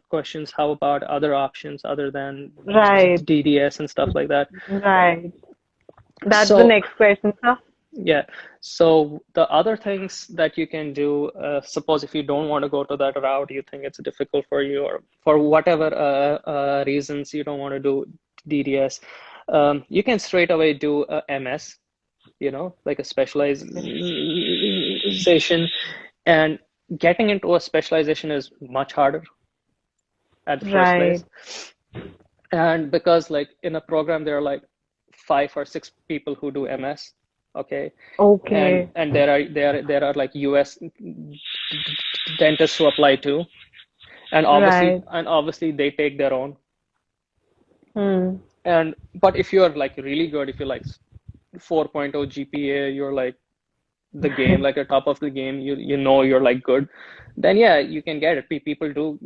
A: questions, how about other options other than
C: Right.
A: DDS and stuff like that.
C: Right. That's the
A: So
C: next question, sir.
A: yeah, so the other things that you can do, suppose if you don't want to go to that route, you think it's difficult for you, or for whatever reasons you don't want to do DDS, you can straight away do a MS, like a specialization. And getting into a specialization is much harder at the first
C: Right.
A: place. And because like in a program, there are like 5 or 6 people who do MS. Okay.
C: Okay.
A: And there are like US dentists who apply too. And
C: Right.
A: obviously they take their own.
C: Hmm.
A: But if you're like really good, if you're like 4.0 GPA, you're like the game, like a top of the game, you're like good, then yeah, you can get it. People do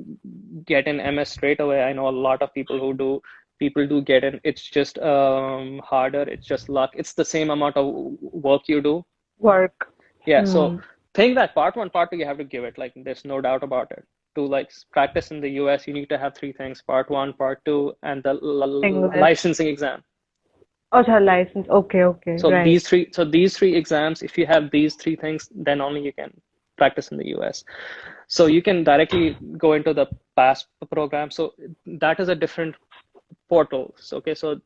A: get an MS straight away. I know a lot of people do get in. It's just harder. It's just luck. It's the same amount of work you do.
C: Work.
A: Yeah, so
C: Hmm.
A: think that part one, part two, you have to give it. Like there's no doubt about it. To like practice in the US, you need to have 3 things: part one, part two, and the
C: English.
A: licensing exam.
C: Oh, her license. Okay. Okay.
A: So
C: Right.
A: these three exams, if you have these 3 things, then only you can practice in the US. So you can directly go into the PASS program. So that is a different portal. So, okay, so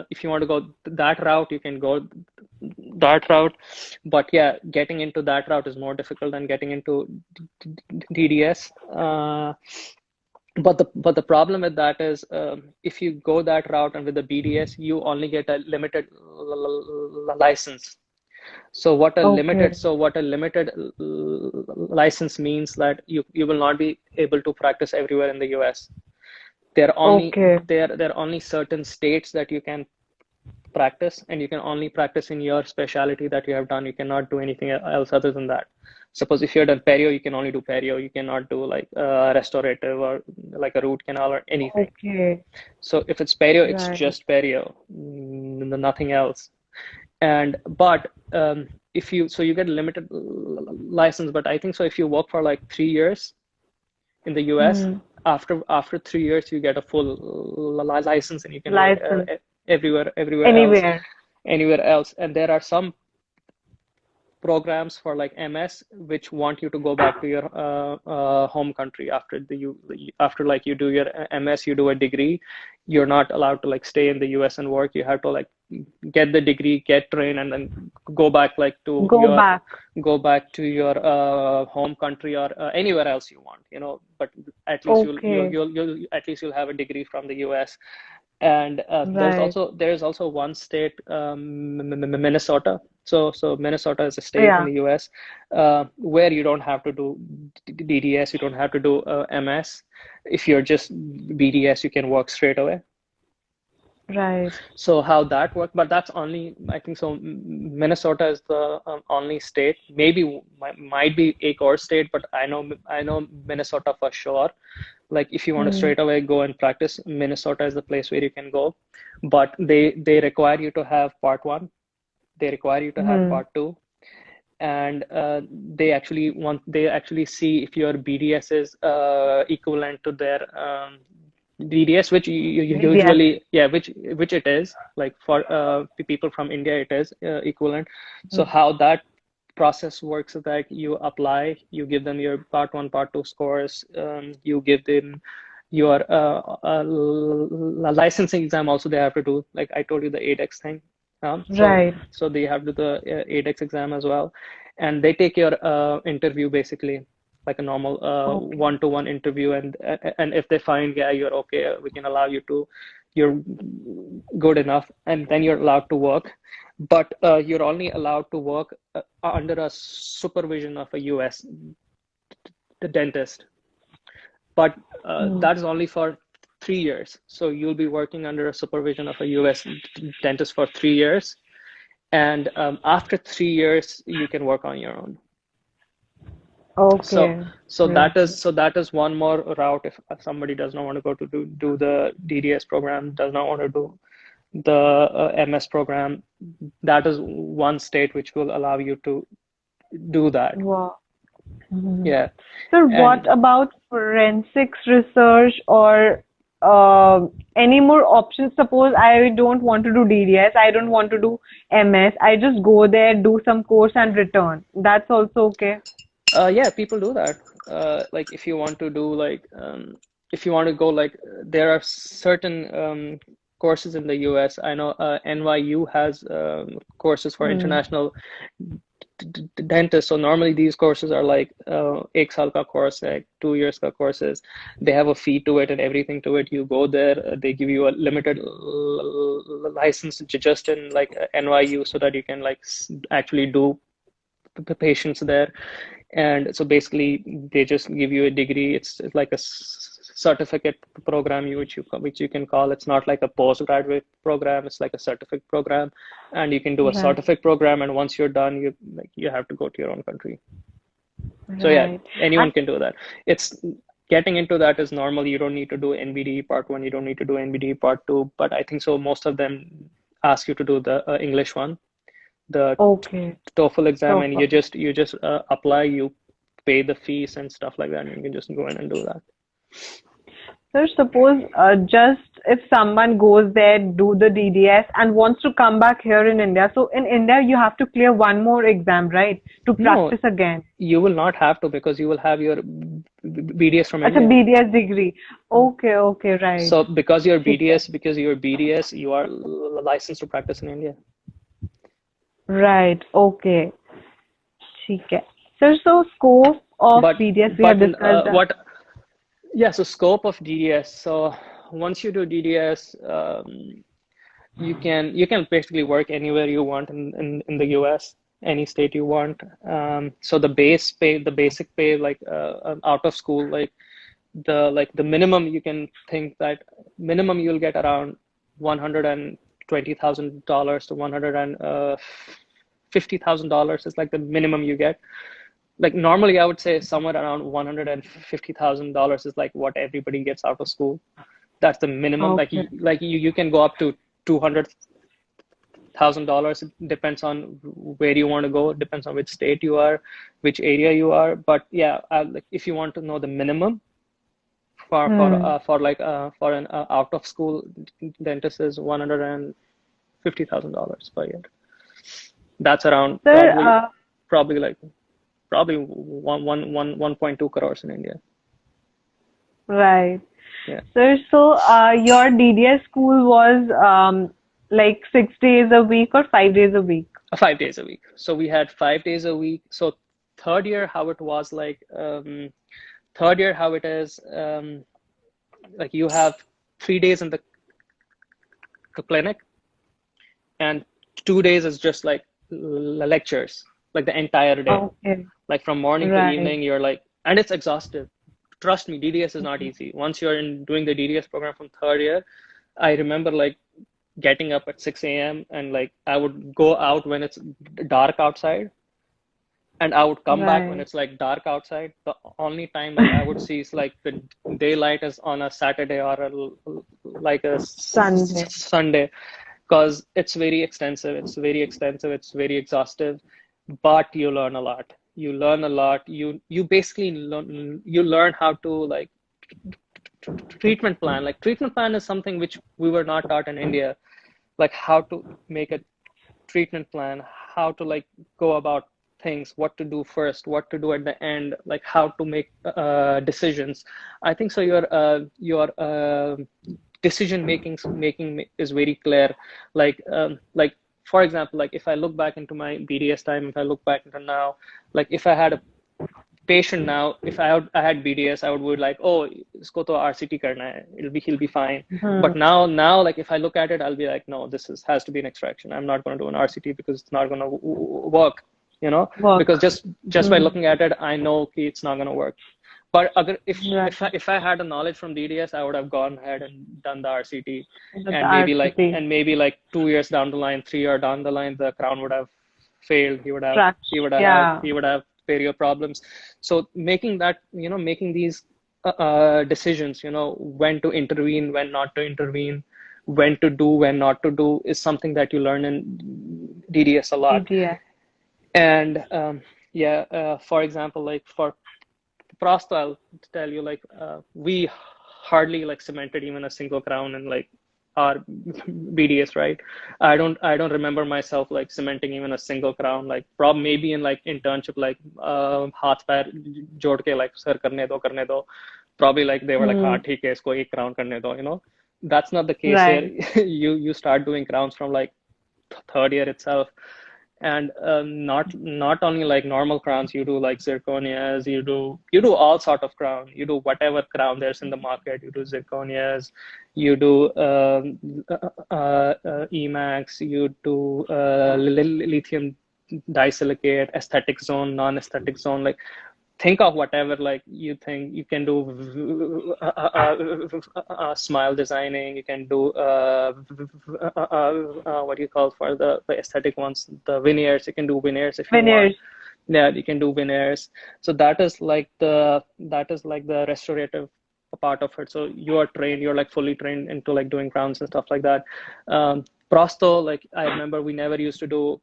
A: if you want to go that route, you can go that route. But yeah, getting into that route is more difficult than getting into DDS. But the problem with that is if you go that route and with the BDS, you only get a limited license. So
C: Okay.
A: what a limited license means that you will not be able to practice everywhere in the US.
C: Okay.
A: There are only certain states that you can practice, and you can only practice in your specialty that you have done. You cannot do anything else other than that. Suppose if you're done perio, you can only do perio. You cannot do like restorative or like a root canal or anything.
C: Okay.
A: So if it's perio, it's
C: Right.
A: just perio, nothing else. But if you get a limited license, but I think so if you work for like 3 years in the US,
C: Hmm.
A: after 3 years you get a full license, and you can work
C: License. Anywhere.
A: anywhere else. And there are some programs for like MS which want you to go back to your home country after like you do your MS, you do a degree, you're not allowed to like stay in the US and work. You have to like get the degree, get trained, and then go back like to
C: Go
A: your
C: back.
A: home country or anywhere else you want, but at least
C: Okay.
A: you'll have a degree from the US. And
C: Right.
A: there's also one state, Minnesota. So Minnesota is a state in
C: Yeah.
A: the US, where you don't have to do DDS, you don't have to do MS. If you're just BDS, you can work straight away.
C: Right.
A: So how that works, but that's only, I think so. Minnesota is the only state. Maybe might be a core state, but I know Minnesota for sure. Like if you want to
C: Hmm.
A: straight away go and practice, Minnesota is the place where you can go. But they require you to have part one. They require you to have
C: Hmm.
A: part two, and they actually see if your BDS is equivalent to their DDS, which you
C: DDS.
A: usually, yeah, which it is. Like for people from India, it is equivalent. So
C: Hmm.
A: how that process works is that you apply, you give them your part one, part two scores, you give them your licensing exam. Also, they have to do, like I told you, the 8X thing. So
C: Right.
A: so they have to do the 8X exam as well, and they take your interview basically like a normal
C: Okay.
A: one-to-one interview, and if they find, yeah, you're okay, we can allow you to, you're good enough, and then you're allowed to work. But you're only allowed to work under a supervision of a US dentist. But
C: Hmm.
A: that is only for 3 years. So you'll be working under a supervision of a US dentist for 3 years, and after 3 years, you can work on your own. So
C: Okay.
A: so that
C: Right.
A: is so that is one more route. If somebody does not want to go to do the DDS program, does not want to do the MS program, that is one state which will allow you to do that.
C: Wow. Mhm.
A: Yeah.
C: So what
A: And
C: about forensics research or any more options? Suppose I don't want to do DDS, I don't want to do MS. I just go there, do some course and return. That's also okay.
A: yeah, people do that. Like if you want to do like if you want to go, like there are certain courses in the US. I know NYU has courses for
C: Hmm.
A: international dentists. So normally these courses are like ek saal ka course, like 2 years ka courses. They have a fee to it and everything to it. You go there, they give you a limited license just in like NYU, so that you can like actually do the patients there. And so basically they just give you a degree. It's like a certificate program, which you can call. It's not like a postgraduate program, it's like a certificate program, and you can do a
C: Right.
A: certificate program, and once you're done, you have to go to your own country. So yeah,
C: Right.
A: anyone
C: And
A: can do that. It's Getting into that is normal. You don't need to do NBD part one, you don't need to do NBD part two, but I think so most of them ask you to do the English one, the
C: okay.
A: TOEFL exam,
C: So
A: and
C: far.
A: you just apply, you pay the fees and stuff like that, and you can just go in and do that.
C: So suppose just if someone goes there, do the DDS and wants to come back here in India. So in India, you have to clear one more exam, right? To
A: No,
C: practice again.
A: you will not have to, because you will have your BDS from
C: Acha,
A: India.
C: BDS degree. Okay, okay, right.
A: So because you're
C: ठीक है.
A: BDS, you are licensed to practice in India.
C: Right, okay. ठीक है. So scope of
A: But
C: BDS we have
A: but
C: discussed that.
A: what Yeah, so scope of DDS. So once you do DDS, you can basically work anywhere you want in the US, any state you want. So the basic pay, like out of school, like the minimum, you can think that minimum you'll get around $120,000 to $150,000 is like the minimum you get. Like normally I would say somewhere around $150,000 is like what everybody gets out of school. That's the minimum. Like
C: Okay.
A: you can go up to $200,000. It depends on where you want to go. It depends on which state you are, which area you are. But yeah, like if you want to know the minimum
C: Hmm.
A: for an out of school dentist is $150,000 per year. That's around
C: Sir,
A: probably like probably 1.2 crores in India.
C: right.
A: Yeah.
C: Sir, so your DDS school was Like 6 days a week or 5 days a week?
A: 5 days a week. So we had 5 days a week. So third year, how it was like, third year, how it is, like you have 3 days in the clinic, and 2 days is just like lectures, like the entire day.
C: Okay.
A: Like from morning to
C: Right.
A: evening, you're like, and it's exhaustive. Trust me, DDS is not easy. Once you're in doing the DDS program from third year, I remember like getting up at 6 a.m. and like I would go out when it's dark outside, and I would come back when
C: Right.
A: it's like dark outside. The only time like I would see is like the daylight is on a Saturday or like a
C: Sunday.
A: Sunday, because it's very extensive. It's very extensive. It's very exhaustive, but you learn a lot. You learn a lot. You basically learn how to like treatment plan. Like treatment plan is something which we were not taught in India, like how to make a treatment plan, how to like go about things, what to do first, what to do at the end, like how to make decisions. I think so. Your decision making is very clear. Like for example, like if I look back into my BDS time, if I look back into now, like if I had a patient now, if I had BDS, I would be like, oh, isko to RCT karna hai. He'll be fine.
C: Hmm.
A: But now, like if I look at it, I'll be like, no, has to be an extraction. I'm not going to do an RCT because it's not going to work, because
C: Work.
A: just by
C: Hmm.
A: looking at it, I know it's not going to work. But
C: Right.
A: if I had a knowledge from DDS, I would have gone ahead and done the RCT,
C: With the
A: and
C: RCT.
A: maybe like 2 years down the line, 3 years down the line, the crown would have failed.
C: Traction. Yeah.
A: He would have perio problems. So making that, making these decisions, when to intervene, when not to intervene, when to do, when not to do, is something that you learn in DDS a lot.
C: DDS.
A: And yeah, for example, like for Prosto, I'll tell you, like we hardly like cemented even a single crown in like our BDS, right? I don't remember myself like cementing even a single crown. Like maybe in like internship, like haath pair jod ke like sir karne do. Probably like they were like,
C: Hmm.
A: हाँ ठीक है इसको एक crown करने दो. That's not the case here.
C: Right.
A: You start doing crowns from like third year itself, and not only like normal crowns. You do like zirconias, you do all sort of crown. You do whatever crown there's in the market. You do zirconias, you do emax, you do lithium disilicate, aesthetic zone, non-aesthetic zone. Like think of whatever like you think you can do. Smile designing, you can do what do you call for the aesthetic ones, the veneers. You can do veneers if you want.
C: Veneers.
A: Yeah, you can do veneers. So that is like the restorative part of it. So you're like fully trained into like doing crowns and stuff like that. Prosto, like I remember we never used to do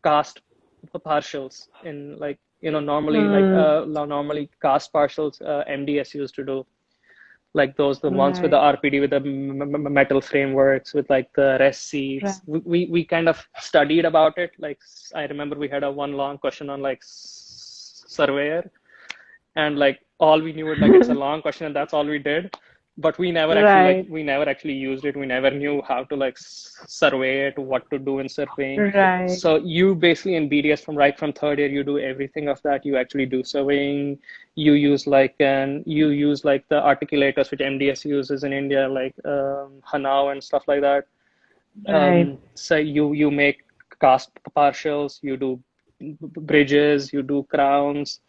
A: cast partials in like,
C: Hmm.
A: normally cast partials, MDS used to do, like those, the ones with the
C: Right.
A: RPD, with the metal frameworks, with like the rest
C: Right.
A: seats. We kind of studied about it. Like I remember we had a one long question on like surveyor, and like all we knew it like it's a long question and that's all we did. But
C: Right.
A: we never actually used it. We never knew how to like survey it, what to do in surveying.
C: Right.
A: So you basically in BDS from third year, you do everything of that. You actually do surveying. You use like the articulators which MDS uses in India, like Hanau and stuff like that.
C: Right.
A: So you make cast partials, you do bridges, you do crowns.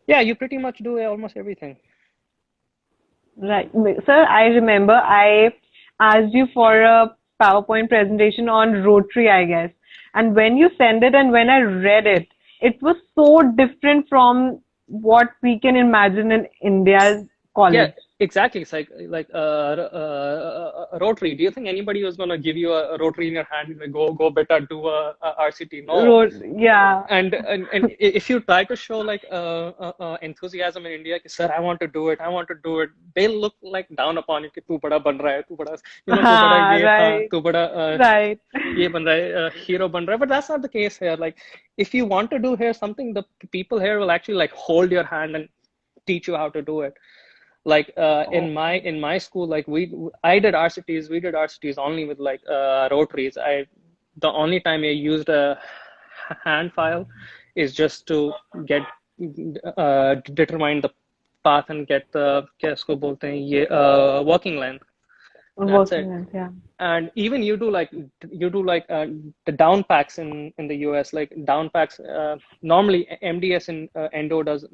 A: Yeah, you pretty much do almost everything.
C: Right. Sir, I remember I asked you for a PowerPoint presentation on Rotary, I guess. And when you send it and when I read it, it was so different from what we can imagine in India's
A: Yeah,
C: college.
A: exactly. It's like a rotary. Do you think anybody was gonna give you a rotary in your hand and like, go beta do a RCT? No.
C: Yeah.
A: And if you try to show like enthusiasm in India, कि, sir, I want to do it. They look like down upon it कि तू बड़ा बन रहा है, तू बड़ा तू बड़ा ये हाँ
C: Right.
A: तू बड़ा
C: Right.
A: ये बन रहा है hero बन रहा है. But that's not the case here. Like if you want to do here something, the people here will actually like hold your hand and teach you how to do it. Like
B: Oh,
A: in my school, like I did RCTs. We did RCTs only with like rotaries. The only time I used a hand file is just to get determine the path and get the क्या इसको बोलते हैं ये working length. That's it.
C: Working on, yeah.
A: And even you do like the down packs in the US, like down packs. Normally MDS in endo does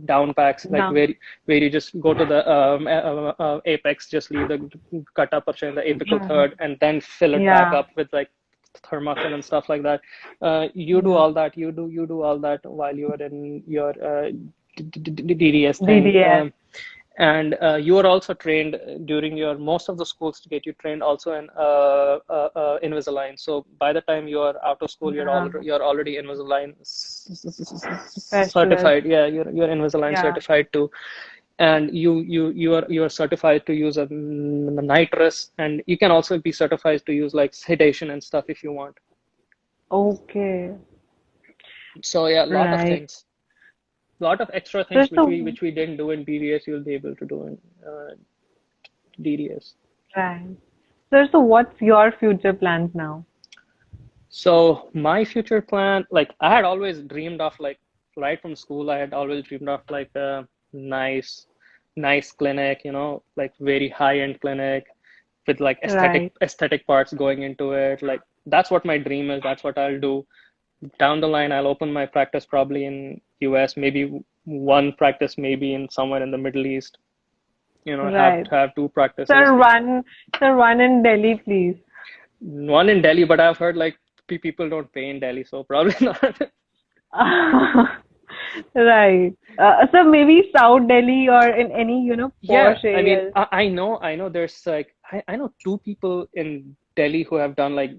A: down packs, like
C: Now,
A: where you just go to the apex, just leave the cut up portion, the apical
C: right.
A: third, and then fill it back
C: Yeah,
A: up with like thermophil and stuff like that. You do
C: yeah.
A: all that. You do all that while you are in your DDS thing.
C: DDS.
A: And you are also trained during your most of the schools to get you trained also in Invisalign. So by the time you are out of school,
C: Yeah.
A: you're already Invisalign
C: Specialist.
A: certified. Yeah, you're Invisalign
C: Yeah.
A: certified too, and you are certified to use a nitrous, and you can also be certified to use like sedation and stuff if you want.
C: Okay.
A: So yeah, a lot of
C: Right.
A: things. A lot of extra
C: So,
A: things
C: so,
A: which we didn't do in BDS, you'll be able to do in DDS.
C: right. So what's your future plans now?
A: So my future plan, like I had always dreamed of like right from school, I had always dreamed of like a nice clinic, like very high-end clinic with like
C: Right.
A: aesthetic parts going into it. Like that's what my dream is. That's what I'll do. Down the line, I'll open my practice probably in US, maybe one practice maybe in somewhere in the Middle East. Have
C: Right.
A: to have two practices.
C: Sir, one in Delhi, please.
A: One in Delhi, but I've heard like people don't pay in Delhi, so probably not.
C: Right. So maybe South Delhi or in any,
A: Yeah,
C: posh
A: I mean,
C: areas.
A: I know there's like, I know two people in Delhi who have done like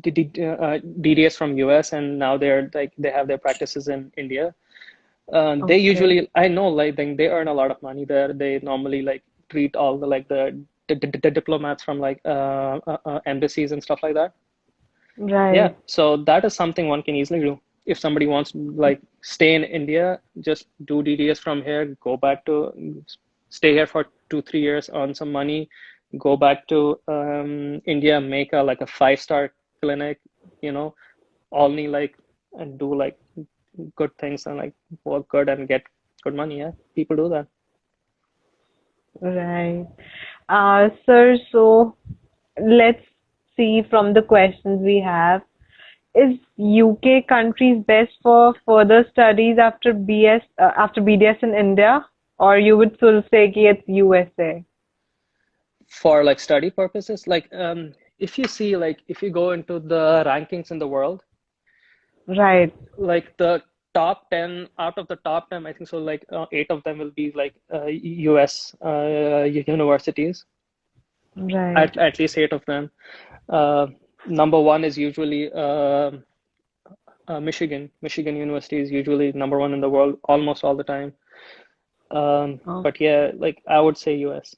A: DDS from US, and now they're like, they have their practices in India. They
C: Okay.
A: usually, I know, like they earn a lot of money there. They normally like treat all the like the diplomats from like embassies and stuff like that. Yeah,
C: Right.
A: so that is something one can easily do. If somebody wants to like stay in India, just do DDS from here, go back to stay here for 2 3 years, earn some money, go back to India, make a like a 5-star clinic, you know, only like and do like good things and like work good and get good money. Yeah, people do that.
C: Right. Sir, so let's see from the questions we have. Is UK countries best for further studies after after BDS in India, or you would still say कि it's USA?
A: For like study purposes, like if you see like if you go into the rankings in the world,
C: Right,
A: like the top 10 out of the top 10, I think so like 8 of them will be like US universities,
C: right.
A: at least 8 of them. uh, Number one is usually Michigan University is usually number one in the world almost all the time.
C: Oh,
A: But yeah, like I would say US.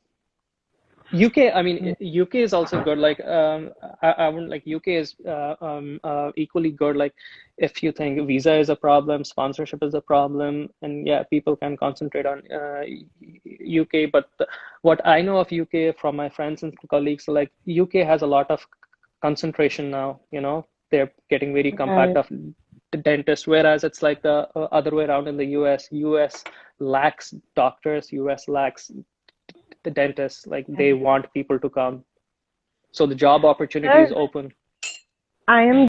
A: UK, I mean, UK is also good. Like, I wouldn't like UK is equally good. Like, if you think visa is a problem, sponsorship is a problem, and yeah, people can concentrate on UK. But what I know of UK from my friends and colleagues, like UK has a lot of concentration now. They're getting very compact
C: right.
A: of the dentist, whereas it's like the other way around in the US. US lacks doctors. US lacks the dentists, like they
C: Right.
A: want people to come, so the job opportunity is
C: Sir,
A: open.
C: I am